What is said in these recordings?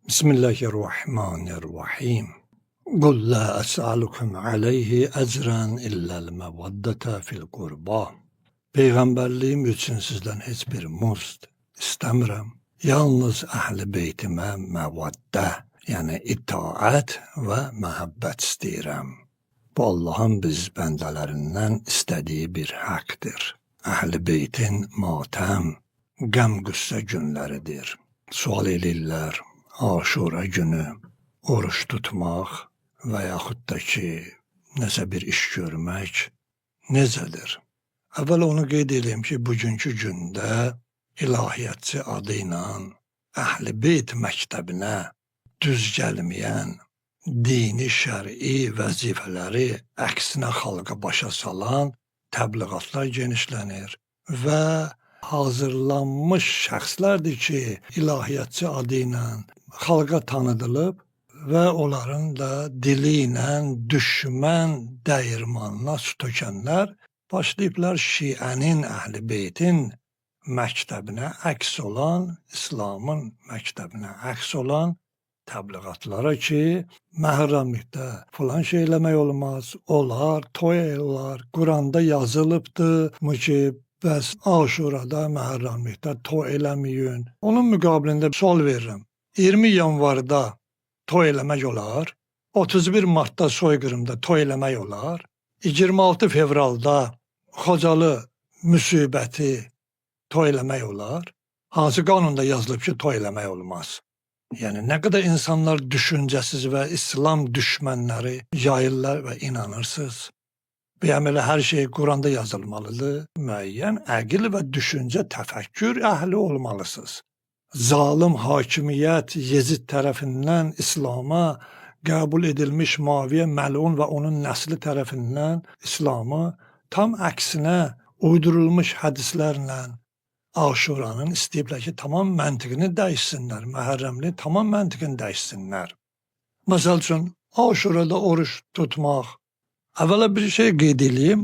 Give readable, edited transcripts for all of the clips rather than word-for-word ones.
بسم الله الرحمن الرحیم قل لا أسألكم عليه أجرا إلا المودة في القربى. Peyğəmbərliyim üçün sizdən heç bir muzd istəmirəm. Yalnız əhl-i beytimə məvaddə, yəni itaət və məhəbbət istəyirəm. Bu Allahın biz bəndələrindən istədiyi bir haqqdır. Əhl-i beytin matəm, qəm qüssə günləridir. Sual edirlər, Aşura günü oruç tutmaq və yaxud da ki, nəsə bir iş görmək necədir? Əvvəl onu qeyd edeyim ki, bugünkü gündə ilahiyyatçı adı ilə Əhl-i Beyt məktəbinə düz gəlməyən dini şəri vəzifələri əksinə xalqa başa salan təbliğatlar genişlənir və hazırlanmış şəxslərdir ki, ilahiyyatçı adı ilə xalqa tanıdılıb və onların da dili ilə düşmən dəyirmanına su tökənlər başlayıblar Şiənin, Əhl-i Beytin məktəbinə əks olan, İslamın məktəbinə əks olan təbliğatlara ki, məhrəmlikdə filan şey eləmək olmaz, olar, toy olar, Quranda yazılıbdır ki, bəs Aşurada, məhrəmlikdə toy eləməyin. Onun müqabilində sual verirəm. 20 yanvarda toy eləmək olar, 31 martda soyqırımda toy eləmək olar, 26 fevralda Xocalı müsibəti toy eləmək olar, hansı qanunda yazılıb ki, toy eləmək olmaz. Yəni, nə qədər insanlar düşüncəsiz və İslam düşmənləri yayırlar və inanırsınız. Bəyəm elə hər şey Quranda yazılmalıdır, müəyyən əqil və düşüncə təfəkkür əhli olmalısınız. Zalim hakimiyyət Yezid tərəfindən İslama qəbul edilmiş Muaviyə məlun və onun nəsli tərəfindən İslamı tam əksinə uydurulmuş hədislərlə Aşuranın istəyiblər ki, tamam məntiqini dəyişsinlər, məhərrəmli tamam məntiqini dəyişsinlər. Məsəl üçün, Aşurada oruç tutmaq. Əvvəla bir şey qeyd edeyim.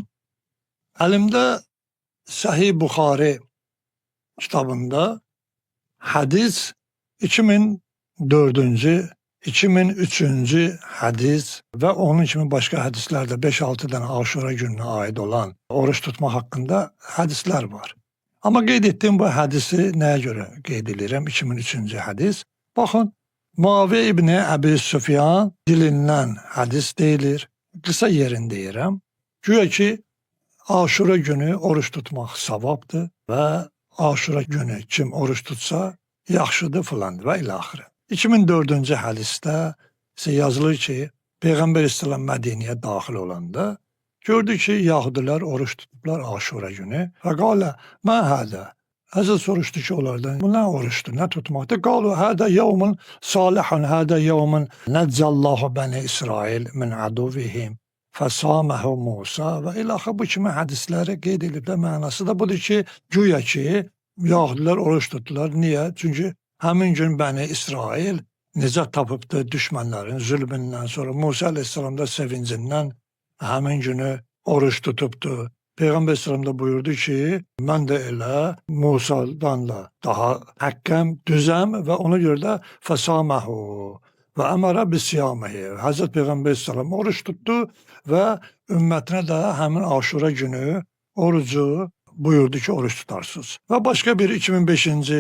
Əlimdə Səhih Buxari kitabında hədis 2004-cü, 2003-cü hədis və onun kimi başqa hədislərdə 5-6 dənə Aşura gününə aid olan oruç tutma haqqında hədislər var. Amma qeyd etdiyim bu hədisi nəyə görə qeyd edirəm? 2003-cü hədis. Baxın, Muaviyə İbni Əbi Süfyan dilindən hədis deyilir. Qısa yerini deyirəm. Güya ki, Aşura günü oruç tutmaq savabdır və Aşura günü kim oruç tutsa yaxşıdır filandır və ilə axırı. 2004-cü hədisdə yazılır ki, Peyğəmbər İslam Mədiniyə daxil olanda gördü ki, Yahudilər oruç tutublar Aşura günü və qalə, mə hədə. Həzrət soruşdu ki, onlardan, bu nə oruçdur, nə tutmaqdır? Qalu, hədə yevmun salihun, hədə yevmun nəccəllahu bəni İsrail min əduvihim. Fəsaməhu Musa və ilaxı bu kimi hədisləri qeyd ediblər. Mənası da budur ki, güya ki, Yahudilər oruç tutdular. Niyə? Çünki həmin gün Bəni İsrail nicat tapıbdır düşmənlərin zülmündən sonra. Musa əleyhissalam da sevincindən həmin günü oruç tutubdur. Peyğəmbər əleyhissalam da buyurdu ki, mən də elə Musadan da daha həqqəm, düzəm və ona görə də fəsaməhu və əmərə bisiyamihi. Həzrət Peyğəmbər əleyhissalam oruç tutdu və ümmətinə də həmin Aşura günü orucu buyurdu ki, oruç tutarsınız. Və başqa bir 2005-ci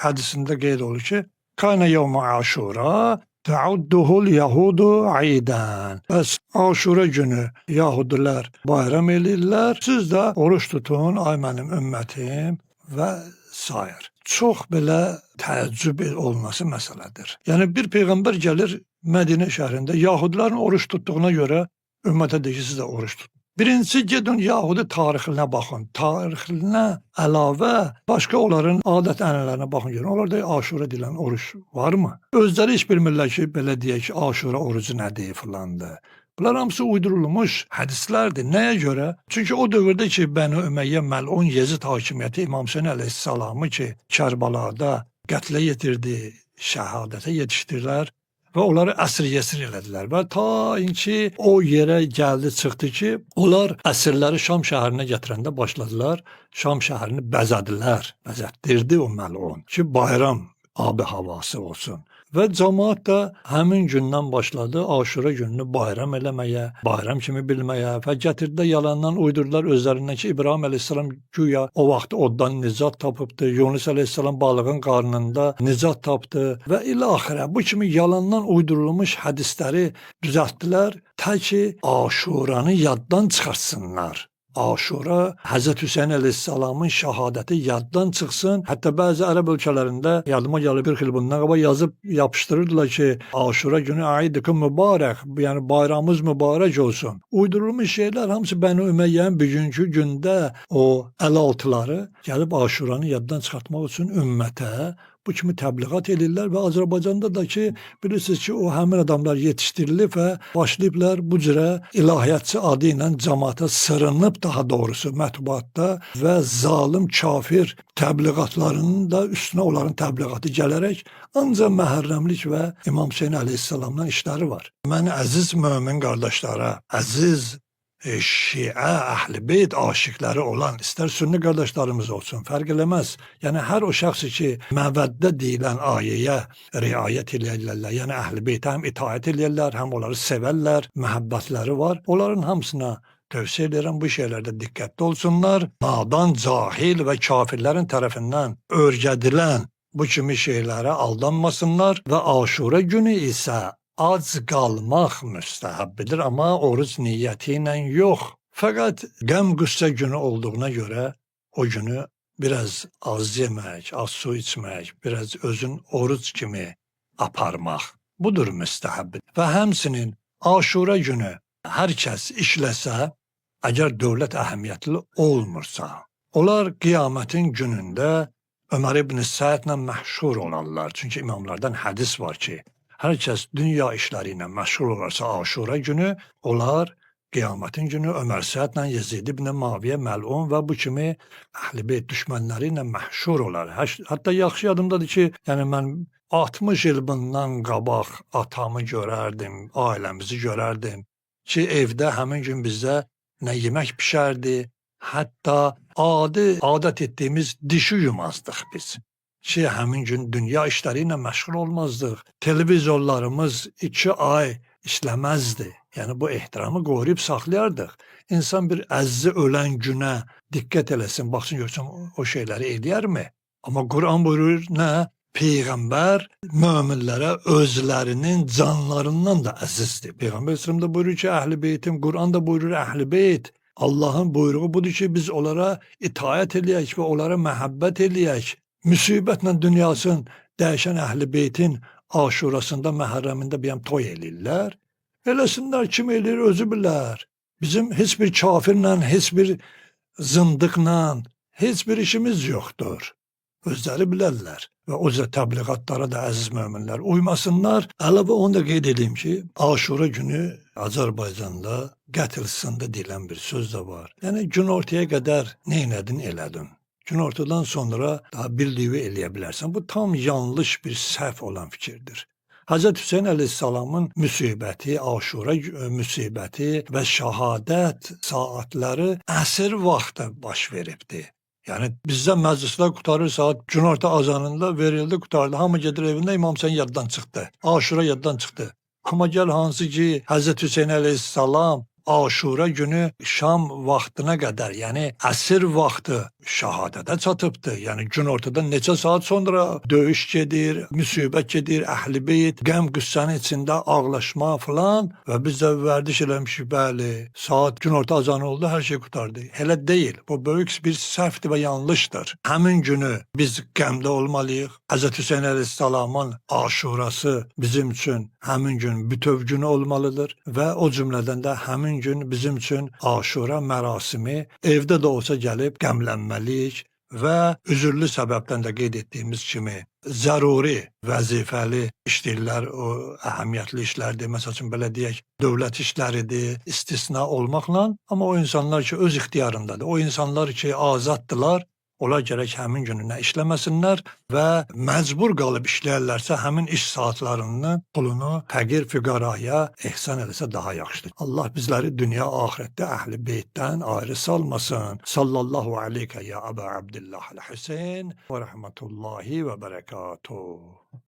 hədisində qeyd olur ki, Kânə yevmə Aşura təudduhul yahudu aidən. Bəs Aşura günü Yahudilər bayram eləyirlər, siz də oruç tutun, ay mənim ümmətim və sair. Çox belə təəccüb olması məsələdir. Yəni, bir Peyğəmbər gəlir Mədinə şəhərində, Yahudilərin oruç tutduğuna görə ümmətə deyir ki, siz də oruç tutun. Birincisi, gedin Yahudi tarixinə baxın. Tarixinə əlavə başqa onların adət-ənənələrinə baxın. Görün. Onlarda Aşura deyilən oruç varmı? Özləri heç bilmirlər ki, belə deyək ki, Aşura orucu nədir filandır. Bunlar hamısı uydurulmuş hədislərdir. Nəyə görə? Çünki o dövrdə ki, Bəni Öməyyə məlun Yezid hakimiyyəti İmam Hüseyn əleyhissalamı ki, Kərbalada qətlə yetirdi, şəhadətə yetişdirilər və onları əsir-yesir elədilər və ta ki o yerə gəldi, çıxdı ki, onlar əsirləri Şam şəhərinə gətirəndə başladılar, Şam şəhərini bəzədilər, bəzətdirdi o məlun ki, bayram abi havası olsun Və cəmaət də həmin gündən başladı Aşura gününü bayram eləməyə, bayram kimi bilməyə və gətirdilər yalandan uydurdular özlərindən ki, İbrahim əleyhissalam güya o vaxt oddan nicat tapıbdı, Yunus əleyhissalam balığın qarnında nicat tapdı və ilə axirə bu kimi yalandan uydurulmuş hədisləri düzəltdilər ta ki Aşuranı yaddan çıxartsınlar. Aşura Həzrət Hüseyn əleyhissalamın şəhadəti yaddan çıxsın. Hətta bəzi ərəb ölkələrində yadıma gəlib bir xil bundan qabaq yazıb yapışdırırdılar ki, Aşura günü Eid-i mübarək, yəni bayramımız mübarək olsun. Uydurulmuş şeylər hamısı Bəni Üməyyənin bugünkü gündə o əlaltıları gəlib Aşuranı yaddan çıxartmaq üçün ümmətə bu kimi təbliğat edirlər və Azərbaycanda da ki, bilirsiniz ki, o həmin adamlar yetişdirilib və başlayıblar bu cürə ilahiyyatçı adı ilə cəmaata sırınıb daha doğrusu mətbuatda və zalim kafir təbliğatlarının da üstünə onların təbliğatı gələrək ancaq məhərrəmlik və İmam Hüseyn əleyhissalamdan işləri var. Mən əziz mömin qardaşlara, əziz Şiə, Əhl-i Beyt aşiqləri olan, istər sünni qardaşlarımız olsun, fərq eləməz. Yəni, hər o şəxsi ki, məvəddə deyilən ayəyə riayət eləyərlər, yəni Əhl-i Beytə həm itaət eləyərlər, həm onları sevərlər, məhəbbətləri var. Onların hamısına tövsiyə edirəm, bu şeylərdə diqqətli olsunlar. Nadan, cahil və kafirlərin tərəfindən örgədilən bu kimi şeylərə aldanmasınlar və Aşura günü isə ac qalmaq müstəhəbbidir, amma oruc niyyəti ilə yox. Fəqət qəm-qüssə günü olduğuna görə o günü biraz az yemək, az su içmək, biraz özün oruc kimi aparmaq. Budur müstəhəbbid. Və həmsinin Aşura günü hər kəs işləsə, əgər dövlət əhəmiyyətli olmursa, onlar qiyamətin günündə Ömər ibn Səədlə məhşur olarlar. Çünki imamlardan hədis var ki, hər kəs dünya işləri ilə məşğul olarsa Aşura günü, onlar qiyamətin günü Ömər Səədlə Yezid ibn Muaviyyə məlun və bu kimi Əhl-i Beyt düşmənləri ilə məhşur olar. Hətta yaxşı yadımdadır ki, yəni mən 60 il bundan qabaq atamı görərdim, ailəmizi görərdim ki, evdə həmin gün bizdə nə yemək pişərdi, hətta adət etdiyimiz dişi yumazdıq biz. Ki, həmin gün dünya işləri ilə məşğul olmazdıq. Televizorlarımız 2 ay işləməzdi. Yəni, bu ehtiramı qoruyub saxlayardıq. İnsan bir əzzi ölən günə diqqət eləsin, baxsın, görsün, o şeyləri eləyərmi? Amma Quran buyurur, nə? Peyğəmbər möminlərə özlərinin canlarından da əzizdir. Peyğəmbər İslamda buyurur ki, Əhl-i Beytim, Quran da buyurur, Əhl-i Beyt. Allahın buyruğu budur ki, biz onlara itaət eləyək və onlara məhəbbət eləyək. Müsibətlə dünyasını dəyişən Əhl-i Beytin Aşurasında, məhərrəmində bir toy eləyirlər. Eləsinlər, kim eləyir, özü bilər. Bizim heç bir kafirlə, heç bir zındıqla, heç bir işimiz yoxdur. Özləri bilərlər. Və o cür təbliğatlara da əziz möminlər uymasınlar. Əlavə onu da qeyd edeyim ki, Aşura günü Azərbaycanda qətilsində deyilən bir söz də var. Yəni, gün ortaya qədər neynədin, elədin. Gün ortadan sonra daha bildiyi eləyə bilərsən. Bu tam yanlış bir səhv olan fikirdir. Həzrət Hüseyn əleyhissalamın müsibəti, Aşura müsibəti və şəhadət saatləri əsr vaxtı baş veribdi. Yəni, bizdə məclislər qutarır saat günorta azanında verildi, qutardı. Hamı gedir evində, İmam Hüseyn yaddan çıxdı. Aşura yaddan çıxdı. Amma gəl hansı ki, Həzrət Hüseyn əleyhissalam Aşura günü şam vaxtına qədər, yəni əsr vaxtı şəhadətə çatıbdı. Yəni gün ortadan neçə saat sonra döyüş gedir, müsibət gedir, Əhl-i Beyt, qəm-qüssənin içində ağlaşma filan və biz də vərdiş eləmişik, bəli, saat gün orta azanı oldu, hər şey qutardı. Elə deyil, bu böyük bir səhvdir və yanlışdır. Həmin günü biz qəmdə olmalıyıq. Həzrət Hüseyn əleyhissalamın Aşurası bizim üçün həmin gün bütöv günü olmalıdır və o cümlədən də həmin gün bizim üçün Aşura mərasimi evdə də olsa gəlib qəmlənməliyik və üzürlü səbəbdən də qeyd etdiyimiz kimi zəruri, vəzifəli işlərlər, o əhəmiyyətli işlərdir, məsəl üçün belə deyək, dövlət işləridir, istisna olmaqla, amma o insanlar ki, öz ixtiyarındadır, o insanlar ki, azaddılar, onlar gərək həmin gününə işləməsinlər və məcbur qalıb işləyərlərsə həmin iş saatlarının pulunu fəqir füqaraya ehsan eləsə daha yaxşıdır. Allah bizləri dünya axirətdə Əhl-i Beytdən ayrı salmasın. Sallallahu aleykə ya Əbə Abdillah əl-Hüseyn və rəhmətullahi və bərəkatuhu.